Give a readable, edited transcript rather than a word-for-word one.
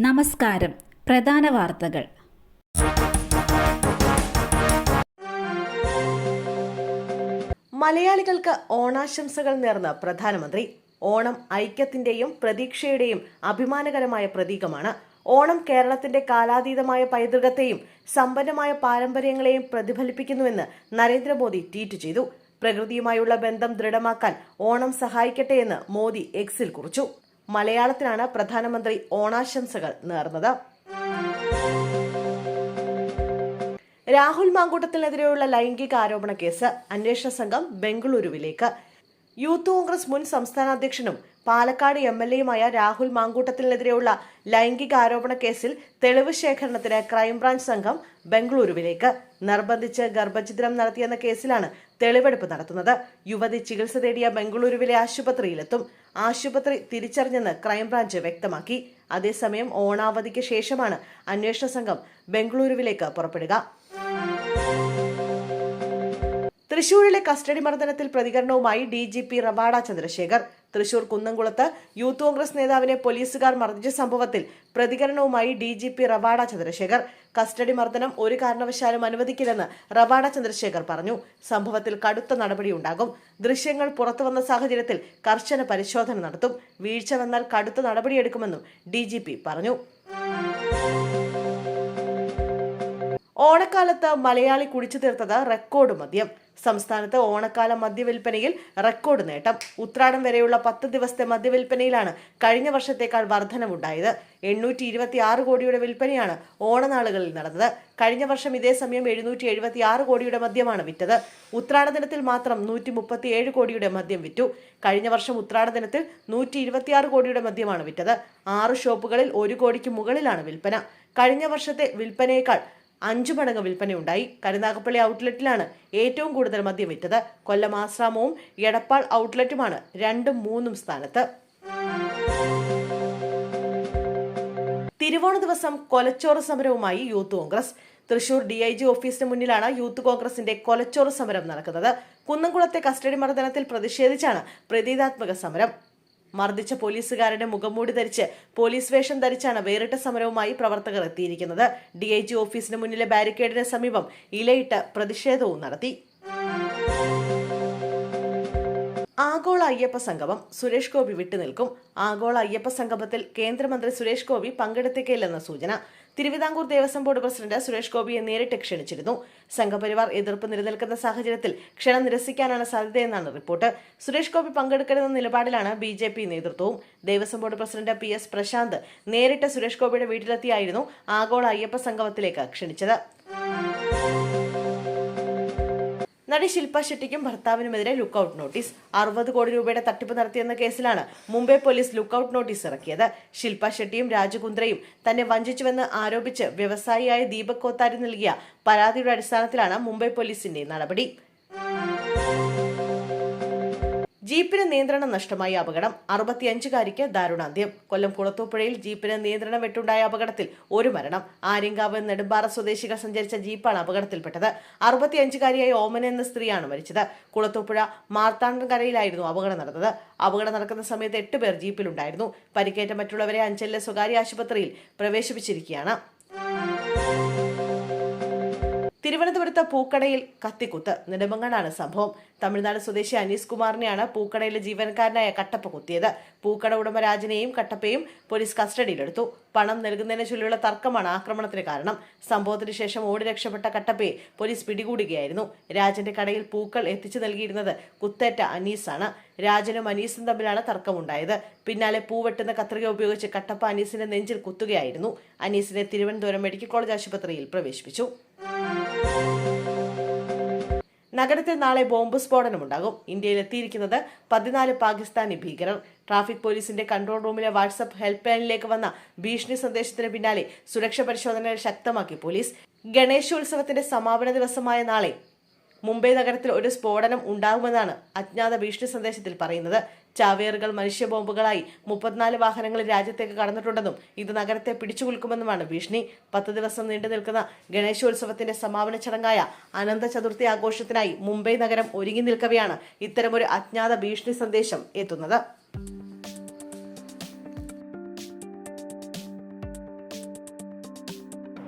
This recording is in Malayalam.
നമസ്കാരം. പ്രധാന വാർത്തകൾ. മലയാളികൾക്ക് ഓണാശംസകൾ നേർന്ന പ്രധാനമന്ത്രി. ഓണം ഐക്യത്തിന്റെയും പ്രതീക്ഷയുടെയും അഭിമാനകരമായ പ്രതീകമാണ്. ഓണം കേരളത്തിന്റെ കാലാതീതമായ പൈതൃകത്തെയും സമ്പന്നമായ പാരമ്പര്യങ്ങളെയും പ്രതിഫലിപ്പിക്കുന്നുവെന്ന് നരേന്ദ്രമോദി ട്വീറ്റ് ചെയ്തു. പ്രകൃതിയുമായുള്ള ബന്ധം ദൃഢമാക്കാൻ ഓണം സഹായിക്കട്ടെ എന്ന് മോദി എക്സിൽ കുറിച്ചു. മലയാളത്തിലാണ് പ്രധാനമന്ത്രി ഓണാശംസകൾ നേർന്നത്. രാഹുൽ മാങ്കൂട്ടത്തിനെതിരെയുള്ള ലൈംഗിക ആരോപണ കേസ് അന്വേഷണ സംഘം ബംഗളൂരുവിലേക്ക്. യൂത്ത് കോൺഗ്രസ് മുൻ സംസ്ഥാന അധ്യക്ഷനും പാലക്കാട് MLAയുമായ രാഹുൽ മാങ്കൂട്ടത്തിനെതിരെയുള്ള ലൈംഗിക ആരോപണ കേസിൽ തെളിവ് ശേഖരണത്തിന് ക്രൈംബ്രാഞ്ച് സംഘം ബംഗളൂരുവിലേക്ക്. നിർബന്ധിച്ച് ഗർഭഛിദ്രം നടത്തിയെന്ന കേസിലാണ് തെളിവെടുപ്പ് നടത്തുന്നത്. യുവതി ചികിത്സ തേടിയ ബംഗളൂരുവിലെ ആശുപത്രിയിലെത്തും. ആശുപത്രി തിരിച്ചറിഞ്ഞെന്ന് ക്രൈംബ്രാഞ്ച് വ്യക്തമാക്കി. അതേസമയം ഓണാവധിക്ക് ശേഷമാണ് അന്വേഷണ സംഘം ബംഗളൂരുവിലേക്ക് പുറപ്പെടുക. തൃശൂരിലെ കസ്റ്റഡി മർദ്ദനത്തിൽ പ്രതികരണവുമായി DGP റവാഡ ചന്ദ്രശേഖർ. തൃശൂർ കുന്നംകുളത്ത് യൂത്ത് കോൺഗ്രസ് നേതാവിനെ പോലീസുകാർ മർദ്ദിച്ച സംഭവത്തിൽ പ്രതികരണവുമായി DGP റവാഡ ചന്ദ്രശേഖർ. കസ്റ്റഡി മർദ്ദനം ഒരു കാരണവശാലും അനുവദിക്കില്ലെന്ന് റവാഡ ചന്ദ്രശേഖർ പറഞ്ഞു. സംഭവത്തിൽ കടുത്ത നടപടിയുണ്ടാകും. ദൃശ്യങ്ങൾ പുറത്തുവന്ന സാഹചര്യത്തിൽ കർശന പരിശോധന നടത്തും. വീഴ്ച വന്നാൽ കടുത്ത നടപടിയെടുക്കുമെന്നും DGP പറഞ്ഞു. ഓണക്കാലത്ത് മലയാളി കുടിച്ചു തീർത്തത് റെക്കോർഡ് മദ്യം. സംസ്ഥാനത്ത് ഓണക്കാല മദ്യവിൽപ്പനയിൽ റെക്കോർഡ് നേട്ടം. ഉത്രാടം വരെയുള്ള 10 ദിവസത്തെ മദ്യവിൽപ്പനയിലാണ് കഴിഞ്ഞ വർഷത്തേക്കാൾ വർധനവുണ്ടായത്. 826 കോടിയുടെ വിൽപ്പനയാണ് ഓണനാളുകളിൽ നടന്നത്. കഴിഞ്ഞ വർഷം ഇതേ സമയം 776 കോടിയുടെ മദ്യമാണ് വിറ്റത്. ഉത്രാട ദിനത്തിൽ മാത്രം 137 കോടിയുടെ മദ്യം വിറ്റു. കഴിഞ്ഞ വർഷം ഉത്രാട ദിനത്തിൽ 126 കോടിയുടെ മദ്യമാണ് വിറ്റത്. 6 ഷോപ്പുകളിൽ 1 കോടിക്ക് മുകളിലാണ് വിൽപ്പന. കഴിഞ്ഞ വർഷത്തെ വിൽപ്പനയേക്കാൾ 5 മടങ്ങ് വിൽപ്പനയുണ്ടായി. കരുനാഗപ്പള്ളി ഔട്ട്ലെറ്റിലാണ് ഏറ്റവും കൂടുതൽ മദ്യം വിറ്റത്. കൊല്ലം ആശ്രാമവും എടപ്പാൾ ഔട്ട്ലെറ്റുമാണ് 2ഉം 3ഉം സ്ഥാനത്ത്. തിരുവോണ ദിവസം കൊലച്ചോറ് സമരവുമായി യൂത്ത് കോൺഗ്രസ്. തൃശൂർ DIG ഓഫീസിന് മുന്നിലാണ് യൂത്ത് കോൺഗ്രസിന്റെ കൊലച്ചോറ് സമരം നടക്കുന്നത്. കുന്നംകുളത്തെ കസ്റ്റഡി മർദ്ദനത്തിൽ പ്രതിഷേധിച്ചാണ് പ്രതീകാത്മക സമരം. മർദ്ദിച്ച പോലീസുകാരുടെ മുഖംമൂടി ധരിച്ച് പോലീസ് വേഷം ധരിച്ചാണ് വേറിട്ട സമരവുമായി പ്രവർത്തകർ എത്തിയിരിക്കുന്നത്. DIG ഓഫീസിന് മുന്നിലെ ബാരിക്കേഡിന് സമീപം ഇലയിട്ട് പ്രതിഷേധവും നടത്തി. ആഗോള അയ്യപ്പ സംഗമം സുരേഷ് ഗോപി വിട്ടുനിൽക്കും. ആഗോള അയ്യപ്പ സംഗമത്തിൽ കേന്ദ്രമന്ത്രി സുരേഷ് ഗോപി പങ്കെടുത്തേക്കില്ലെന്ന സൂചന. തിരുവിതാംകൂർ ദേവസ്വം ബോർഡ് പ്രസിഡന്റ് സുരേഷ് ഗോപിയെ നേരിട്ട് ക്ഷണിച്ചിരുന്നു. സംഘപരിവാർ എതിർപ്പ് നിലനിൽക്കുന്ന സാഹചര്യത്തിൽ ക്ഷണം നിരസിക്കാനാണ് സാധ്യതയെന്നാണ് റിപ്പോർട്ട്. സുരേഷ് ഗോപി പങ്കെടുക്കരുതെന്ന നിലപാടിലാണ് BJP നേതൃത്വവും. Devaswom board president PS Prashanth നേരിട്ട് സുരേഷ് ഗോപിയുടെ വീട്ടിലെത്തിയായിരുന്നു ആഗോള അയ്യപ്പ സംഗമത്തിലേക്ക് ക്ഷണിച്ചത്. നടി ശില്പ ഷെട്ടിക്കും ഭർത്താവിനുമെതിരെ ലുക്കൌട്ട് നോട്ടീസ്. 60 കോടി രൂപയുടെ തട്ടിപ്പ് നടത്തിയെന്ന കേസിലാണ് മുംബൈ പോലീസ് ലുക്കൌട്ട് നോട്ടീസ് ഇറക്കിയത്. ശില്പ ഷെട്ടിയും രാജു കുന്ദ്രയും തന്നെ വഞ്ചിച്ചുവെന്ന് ആരോപിച്ച് വ്യവസായിയായ ദീപക് കോത്താരി നൽകിയ പരാതിയുടെ അടിസ്ഥാനത്തിലാണ് മുംബൈ പോലീസിന്റെ നടപടി. ജീപ്പിന് നിയന്ത്രണം നഷ്ടമായ അപകടം. 65കാരിക്ക് ദാരുണാന്ത്യം. കൊല്ലം കുളത്തൂപ്പുഴയിൽ ജീപ്പിന് നിയന്ത്രണം വിട്ടുണ്ടായ അപകടത്തിൽ 1 മരണം. ആര്യങ്കാവ് നെടുമ്പാറ സ്വദേശികൾ സഞ്ചരിച്ച ജീപ്പാണ് അപകടത്തിൽപ്പെട്ടത്. 65കാരിയായ ഓമന എന്ന സ്ത്രീയാണ് മരിച്ചത്. കുളത്തൂപ്പുഴ മാർത്താണ്ഡൻകരയിലായിരുന്നു അപകടം നടന്നത്. അപകടം നടക്കുന്ന സമയത്ത് 8 പേർ ജീപ്പിലുണ്ടായിരുന്നു. പരിക്കേറ്റ മറ്റുള്ളവരെ അഞ്ചലിലെ സ്വകാര്യ ആശുപത്രിയിൽ പ്രവേശിപ്പിച്ചിരിക്കുകയാണ്. തിരുവനന്തപുരത്ത് പൂക്കടയിൽ കത്തിക്കുത്ത്. നെടുമങ്ങാടാണ് സംഭവം. തമിഴ്നാട് സ്വദേശി അനീസ് കുമാറിനെയാണ് പൂക്കടയിലെ ജീവനക്കാരനായ കട്ടപ്പ കുത്തിയത്. പൂക്കട ഉടമ രാജനെയും കട്ടപ്പയും പോലീസ് കസ്റ്റഡിയിലെടുത്തു. പണം നൽകുന്നതിനെ ചൊല്ലിയുള്ള തർക്കമാണ് ആക്രമണത്തിന് കാരണം. സംഭവത്തിന് ശേഷം ഓടി രക്ഷപ്പെട്ട കട്ടപ്പയെ പോലീസ് പിടികൂടുകയായിരുന്നു. രാജന്റെ കടയിൽ പൂക്കൾ എത്തിച്ചു നൽകിയിരുന്നത് കുത്തേറ്റ അനീസാണ്. രാജനും അനീസും തമ്മിലാണ് തർക്കമുണ്ടായത്. പിന്നാലെ പൂവെട്ടുന്ന കത്രിക ഉപയോഗിച്ച് കട്ടപ്പ അനീസിന്റെ നെഞ്ചിൽ കുത്തുകയായിരുന്നു. അനീസിനെ തിരുവനന്തപുരം മെഡിക്കൽ കോളേജ് ആശുപത്രിയിൽ പ്രവേശിപ്പിച്ചു. നഗരത്തിൽ നാളെ ബോംബ് സ്ഫോടനമുണ്ടാകും. ഇന്ത്യയിൽ എത്തിയിരിക്കുന്നത് 14 പാകിസ്ഥാനി ഭീകരർ. ട്രാഫിക് പോലീസിന്റെ കൺട്രോൾ റൂമിലെ വാട്സ്ആപ്പ് ഹെൽപ്പ് ലൈനിലേക്ക് വന്ന ഭീഷണി സന്ദേശത്തിന് പിന്നാലെ സുരക്ഷാ പരിശോധനകൾ ശക്തമാക്കി പോലീസ്. ഗണേശോത്സവത്തിന്റെ സമാപന ദിവസമായ നാളെ മുംബൈ നഗരത്തിൽ ഒരു സ്ഫോടനം ഉണ്ടാകുമെന്നാണ് അജ്ഞാത ഭീഷണി സന്ദേശത്തിൽ പറയുന്നത്. ചാവേറുകൾ മനുഷ്യ ബോംബുകളായി 34 വാഹനങ്ങളിൽ രാജ്യത്തേക്ക് കടന്നിട്ടുണ്ടെന്നും ഇത് നഗരത്തെ പിടിച്ചുകുലുക്കുമെന്നുമാണ് ഭീഷണി. 10 ദിവസം നീണ്ടു നിൽക്കുന്ന ഗണേശോത്സവത്തിന്റെ സമാപന ചടങ്ങായ അനന്ത ചതുർത്ഥി ആഘോഷത്തിനായി മുംബൈ നഗരം ഒരുങ്ങി നിൽക്കവെയാണ് ഇത്തരമൊരു അജ്ഞാത ഭീഷണി സന്ദേശം എത്തുന്നത്.